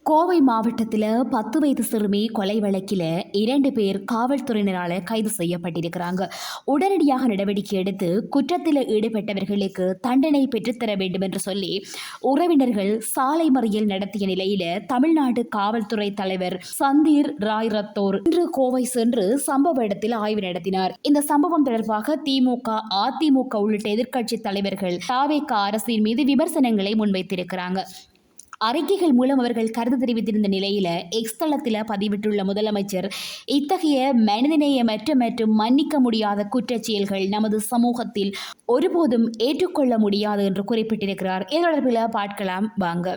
கோவை மாவட்டத்தில் 10 வயது சிறுமி கொலை வழக்கில் 2 பேர் காவல்துறையினரால் கைது செய்யப்பட்டிருக்கிறாங்க. உடனடியாக நடவடிக்கை எடுத்து குற்றத்தில் ஈடுபட்டவர்களுக்கு தண்டனை பெற்றுத்தர வேண்டும் என்று சொல்லி உறவினர்கள் சாலை மறியல் நடத்திய நிலையில தமிழ்நாடு காவல்துறை தலைவர் சந்தீர் ராய் ரத்தோர் இன்று கோவை சென்று சம்பவ இடத்தில் ஆய்வு நடத்தினார். இந்த சம்பவம் தொடர்பாக திமுக, அதிமுக உள்ளிட்ட எதிர்க்கட்சி தலைவர்கள் தாவேக அரசின் மீது விமர்சனங்களை முன்வைத்திருக்கிறாங்க. அறிக்கைகள் மூலம் அவர்கள் கருத்து தெரிவித்திருந்த நிலையில எக்ஸ் தளத்தில் பதிவிட்டுள்ள முதலமைச்சர், இத்தகைய மனிதநேயமற்ற மற்றும் மன்னிக்க முடியாத குற்றச்செயல்கள் நமது சமூகத்தில் ஒருபோதும் ஏற்றுக்கொள்ள முடியாது என்று குறிப்பிட்டிருக்கிறார். இது தொடர்பில் பார்க்கலாம் வாங்க.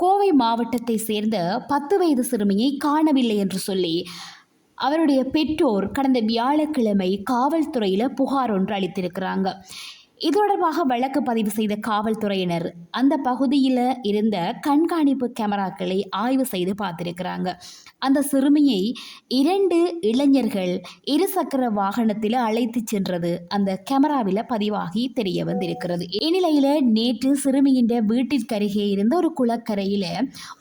கோவை மாவட்டத்தை சேர்ந்த 10 வயது சிறுமியை காணவில்லை என்று சொல்லி அவருடைய பெற்றோர் கடந்த வியாழக்கிழமை காவல்துறையில் புகார் ஒன்று அளித்திருக்கிறாங்க. இது தொடர்பாக வழக்கு பதிவு செய்த காவல்துறையினர் அந்த பகுதியில் இருந்த கண்காணிப்பு கேமராக்களை ஆய்வு செய்து பார்த்திருக்கிறாங்க. அந்த சிறுமியை 2 இளைஞர்கள் இருசக்கர வாகனத்தில் அழைத்து சென்றது அந்த கேமராவில் பதிவாகி தெரிய வந்திருக்கிறது. இந்நிலையில் நேற்று சிறுமியின் வீட்டிற்கருகே இருந்த ஒரு குளக்கரையில்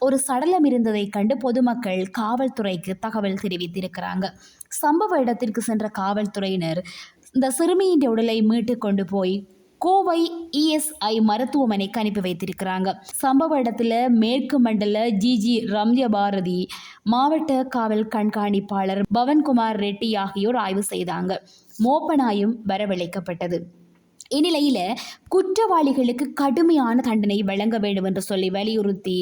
ஒரு சடலம் இருந்ததை கண்டு பொதுமக்கள் காவல்துறைக்கு தகவல் தெரிவித்திருக்கிறாங்க. சம்பவ இடத்திற்கு சென்ற காவல்துறையினர் இந்த சிறுமியின் உடலை மீட்டு கொண்டு போய் கோவை இஎஸ்ஐ மருத்துவமனைக்கு அனுப்பி வைத்திருக்கிறாங்க. சம்பவ இடத்துல மேற்கு மண்டல ஜிஜி ரம்யபாரதி, மாவட்ட காவல் கண்காணிப்பாளர் பவன்குமார் ரெட்டி ஆகியோர் ஆய்வு செய்தாங்க. மோப்பனாயும் வரவழைக்கப்பட்டது. இந்நிலையில் குற்றவாளிகளுக்கு கடுமையான தண்டனை வழங்க வேண்டும் என்று சொல்லி வலியுறுத்தி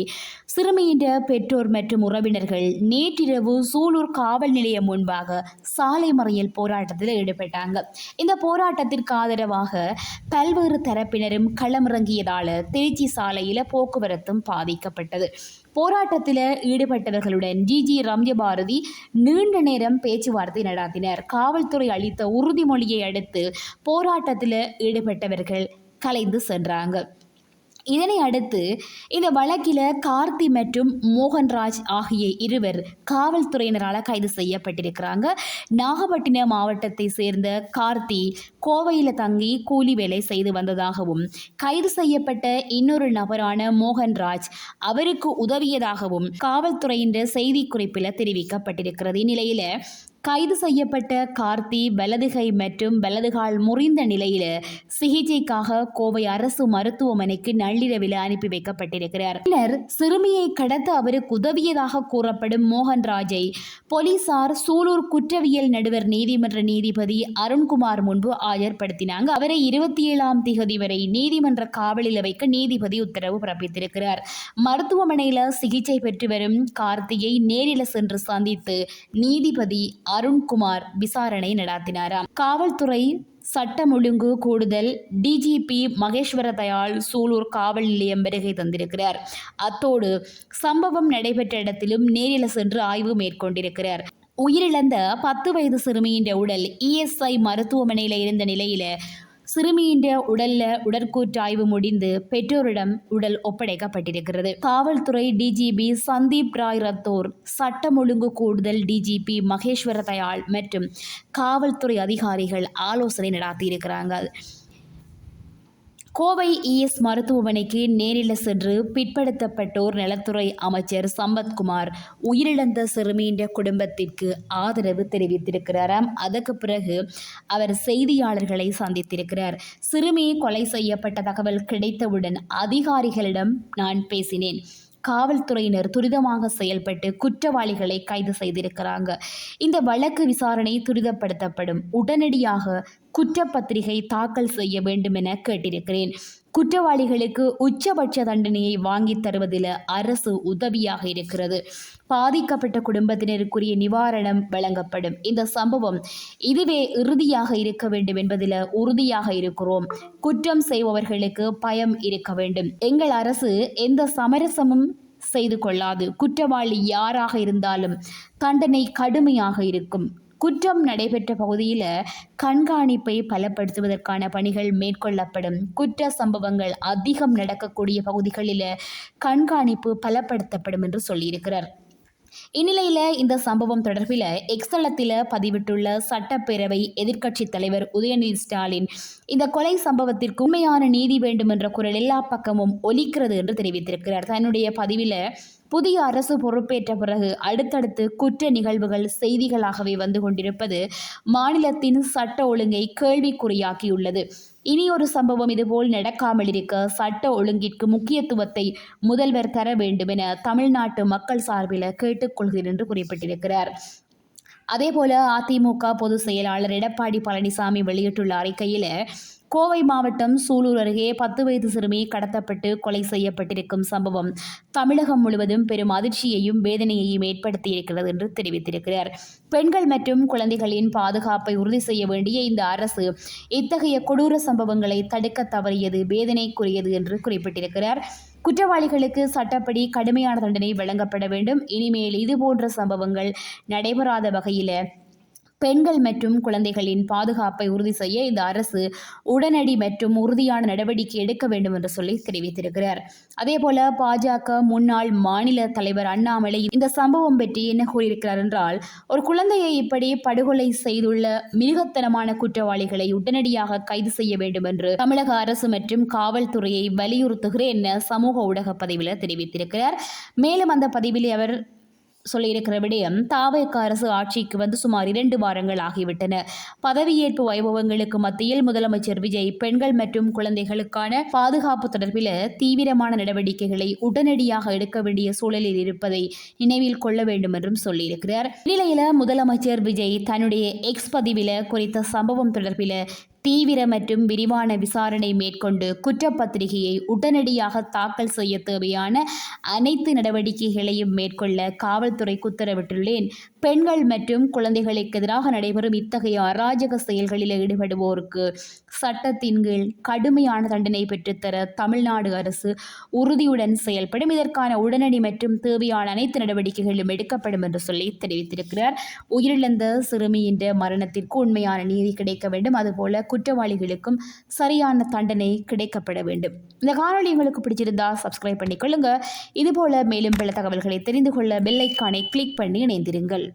சிறுமியின் பெற்றோர் மற்றும் உறவினர்கள் நேற்றிரவு சூலூர் காவல் நிலையம் முன்பாக சாலை மறியல் போராட்டத்தில் ஈடுபட்டாங்க. இந்த போராட்டத்திற்கு ஆதரவாக பல்வேறு தரப்பினரும் களமிறங்கியதால் திருச்சி சாலையில் போக்குவரத்தும் பாதிக்கப்பட்டது. போராட்டத்தில் ஈடுபட்டவர்களுடன் ஜிஜி ரம்யபாரதி நீண்ட நேரம் பேச்சுவார்த்தை நடத்தினர். காவல்துறை அளித்த உறுதிமொழியை அடுத்து போராட்டத்தில் ஈடுபட்டவர்கள் கலைந்து சென்றாங்க. இதனை அடுத்து இந்த வழக்கில் கார்த்தி மற்றும் மோகன்ராஜ் ஆகிய இருவர் காவல்துறையினரால் கைது செய்யப்பட்டிருக்கிறாங்க. நாகப்பட்டினம் மாவட்டத்தை சேர்ந்த கார்த்தி கோவையில் தங்கி கூலி வேலை செய்து வந்ததாகவும், கைது செய்யப்பட்ட இன்னொரு நபரான மோகன்ராஜ் அவருக்கு உதவியதாகவும் காவல்துறையின் செய்திக்குறிப்பில் தெரிவிக்கப்பட்டிருக்கிறது. இந்நிலையில் கைது செய்யப்பட்ட கார்த்தி வலதுகை மற்றும் வலதுகால் முறிந்த நிலையில் சிகிச்சைக்காக கோவை அரசு மருத்துவமனைக்கு நள்ளிரவில் அனுப்பி வைக்கப்பட்டிருக்கிறார். பின்னர் சிறுமியை கடத்த அவருக்கு உதவியதாக கூறப்படும் மோகன்ராஜை போலீசார் சூலூர் குற்றவியல் நடுவர் நீதிமன்ற நீதிபதி அருண்குமார் முன்பு ஆஜர்படுத்தினாங்க. அவரை 27ஆம் தேதி வரை நீதிமன்ற காவலில் வைக்க நீதிபதி உத்தரவு பிறப்பித்திருக்கிறார். மருத்துவமனையில் சிகிச்சை பெற்று வரும் கார்த்தியை நேரில் சென்று சந்தித்து நீதிபதி அருண்குமார் விசாரணை நடத்தினாராம். காவல்துறை சட்டம் ஒழுங்கு கூடுதல் டிஜிபி மகேஸ்வர தயாள் சூலூர் காவல் நிலையம் வருகை தந்திருக்கிறார். அத்தோடு சம்பவம் நடைபெற்ற இடத்திலும் நேரில் சென்று ஆய்வு மேற்கொண்டிருக்கிறார். உயிரிழந்த 10 வயது சிறுமியின் உடல் இஎஸ்ஐ மருத்துவமனையில் இருந்த நிலையில் சிறுமியின் உடற்கூற்றாய்வு முடிந்து பெற்றோரிடம் உடல் ஒப்படைக்கப்பட்டிருக்கிறது. காவல்துறை டிஜிபி சந்தீப் ராய் ரத்தோர், சட்டம் ஒழுங்கு கூடுதல் டிஜிபி மகேஸ்வர தயாள் மற்றும் காவல்துறை அதிகாரிகள் ஆலோசனை நடத்தியிருக்கிறாங்க. கோவை இஎஸ் மருத்துவமனைக்கு நேரில் சென்று பிற்படுத்தப்பட்டோர் நலத்துறை அமைச்சர் சம்பத்குமார் உயிரிழந்த சிறுமியின் குடும்பத்திற்கு ஆதரவு தெரிவித்திருக்கிறாராம். அதற்கு பிறகு அவர் செய்தியாளர்களை சந்தித்திருக்கிறார். சிறுமி கொலை செய்யப்பட்ட தகவல் கிடைத்தவுடன் அதிகாரிகளிடம் நான் பேசினேன். காவல்துறையினர் துரிதமாக செயல்பட்டு குற்றவாளிகளை கைது செய்திருக்கிறாங்க. இந்த வழக்கு விசாரணை துரிதப்படுத்தப்படும். உடனடியாக குற்றப்பத்திரிகை தாக்கல் செய்ய வேண்டும் என கேட்டிருக்கிறேன். குற்றவாளிகளுக்கு உச்சபட்ச தண்டனையை வாங்கித் தருவதில் அரசு உதவியாக இருக்கிறது. பாதிக்கப்பட்ட குடும்பத்தினருக்குரிய நிவாரணம் வழங்கப்படும். இந்த சம்பவம் இதுவே இறுதியாக இருக்க வேண்டும் என்பதில் உறுதியாக இருக்கிறோம். குற்றம் செய்பவர்களுக்கு பயம் இருக்க வேண்டும். எங்கள் அரசு எந்த சமரசமும் செய்து கொள்ளாது. குற்றவாளி யாராக இருந்தாலும் தண்டனை கடுமையாக இருக்கும். குற்றம் நடைபெற்ற பகுதியில் கண்காணிப்பை பலப்படுத்துவதற்கான பணிகள் மேற்கொள்ளப்படும். குற்ற சம்பவங்கள் அதிகம் நடக்கக்கூடிய பகுதிகளில் கண்காணிப்பு பலப்படுத்தப்படும் என்று சொல்லியிருக்கிறார். இந்நிலையில் இந்த சம்பவம் தொடர்பில் எக்ஸ் தளத்தில் பதிவிட்டுள்ள சட்டப்பேரவை எதிர்க்கட்சித் தலைவர் உதயநிதி ஸ்டாலின், இந்த கொலை சம்பவத்திற்கு உண்மையான நீதி வேண்டும் என்ற குரல் எல்லா பக்கமும் ஒலிக்கிறது என்று தெரிவித்திருக்கிறார். தன்னுடைய பதிவில் புதிய அரசு பொறுப்பேற்ற பிறகு அடுத்தடுத்து குற்ற நிகழ்வுகள் செய்திகளாகவே வந்து கொண்டிருப்பது மாநிலத்தின் சட்ட ஒழுங்கை கேள்விக்குறியாக்கியுள்ளது. இனி ஒரு சம்பவம் இதுபோல் நடக்காமல் இருக்க சட்ட ஒழுங்கிற்கு முக்கியத்துவத்தை முதல்வர் தர வேண்டும் என தமிழ்நாட்டு மக்கள் சார்பில் கேட்டுக்கொள்கிறேன் என்று குறிப்பிட்டிருக்கிறார். அதேபோல அதிமுக பொதுச் செயலாளர் எடப்பாடி பழனிசாமி வெளியிட்டுள்ள அறிக்கையில், கோவை மாவட்டம் சூலூர் அருகே 10 வயது சிறுமி கடத்தப்பட்டு கொலை செய்யப்பட்டிருக்கும் சம்பவம் தமிழகம் முழுவதும் பெரும் அதிர்ச்சியையும் வேதனையையும் ஏற்படுத்தியிருக்கிறது என்று தெரிவித்திருக்கிறார். பெண்கள் மற்றும் குழந்தைகளின் பாதுகாப்பை உறுதி செய்ய வேண்டிய இந்த அரசு இத்தகைய கொடூர சம்பவங்களை தடுக்க தவறியது வேதனைக்குரியது என்று குறிப்பிட்டிருக்கிறார். குற்றவாளிகளுக்கு சட்டப்படி கடுமையான தண்டனை வழங்கப்பட வேண்டும். இனிமேல் இதுபோன்ற சம்பவங்கள் நடைபெறாத வகையில் பெண்கள் மற்றும் குழந்தைகளின் பாதுகாப்பை உறுதி செய்ய இந்த அரசு உடனடி மற்றும் உறுதியான நடவடிக்கை எடுக்க வேண்டும் என்று சொல்லி தெரிவித்திருக்கிறார். அதேபோல பாஜக முன்னாள் மாநில தலைவர் அண்ணாமலை இந்த சம்பவம் பற்றி என்ன கூறியிருக்கிறார் என்றால், ஒரு குழந்தையை இப்படி படுகொலை செய்துள்ள மிருகத்தனமான குற்றவாளிகளை உடனடியாக கைது செய்ய வேண்டும் என்று தமிழக அரசு மற்றும் காவல்துறையை வலியுறுத்துகிறேன் என சமூக ஊடக பதிவில் தெரிவித்திருக்கிறார். மேலும் அந்த பதிவில் அவர் சொல்லியிருக்கிற விடயம், தாவேக அரசு ஆட்சிக்கு வந்து சுமார் 2 வாரங்கள் ஆகிவிட்டன. பதவியேற்பு வைபவங்களுக்கு மத்தியில் முதலமைச்சர் விஜய் பெண்கள் மற்றும் குழந்தைகளுக்கான பாதுகாப்பு தொடர்பில் தீவிரமான நடவடிக்கைகளை உடனடியாக எடுக்க வேண்டிய சூழலில் இருப்பதை நினைவில் கொள்ள வேண்டும் என்றும் சொல்லியிருக்கிறார். இந்நிலையில் முதலமைச்சர் விஜய் தன்னுடைய எக்ஸ் பதிவில் குறித்த சம்பவம் தொடர்பில் தீவிர மற்றும் விரிவான விசாரணை மேற்கொண்டு குற்றப்பத்திரிகையை உடனடியாக தாக்கல் செய்ய தேவையான அனைத்து நடவடிக்கைகளையும் மேற்கொள்ள காவல்துறைக்கு உத்தரவிட்டுள்ளேன். பெண்கள் மற்றும் குழந்தைகளுக்கு எதிராக நடைபெறும் இத்தகைய அராஜக செயல்களில் ஈடுபடுவோருக்கு சட்டத்தின் கீழ் கடுமையான தண்டனை பெற்றுத்தர தமிழ்நாடு அரசு உறுதியுடன் செயல்படும். இதற்கான உடனடி மற்றும் தேவையான அனைத்து நடவடிக்கைகளும் எடுக்கப்படும் என்று சொல்லி தெரிவித்திருக்கிறார். உயிரிழந்த சிறுமியின் மரணத்திற்கு உண்மையான நீதி கிடைக்க வேண்டும். அதுபோல குற்றவாளிகளுக்கும் சரியான தண்டனை கிடைக்கப்பட வேண்டும். இந்த காணொலி உங்களுக்கு பிடிச்சிருந்தா சப்ஸ்கிரைப் பண்ணிக்கொள்ளுங்க. இதுபோல மேலும் பல தகவல்களை தெரிந்து கொள்ள பெல் ஐகானை கிளிக் பண்ணி இணைந்திருங்கள்.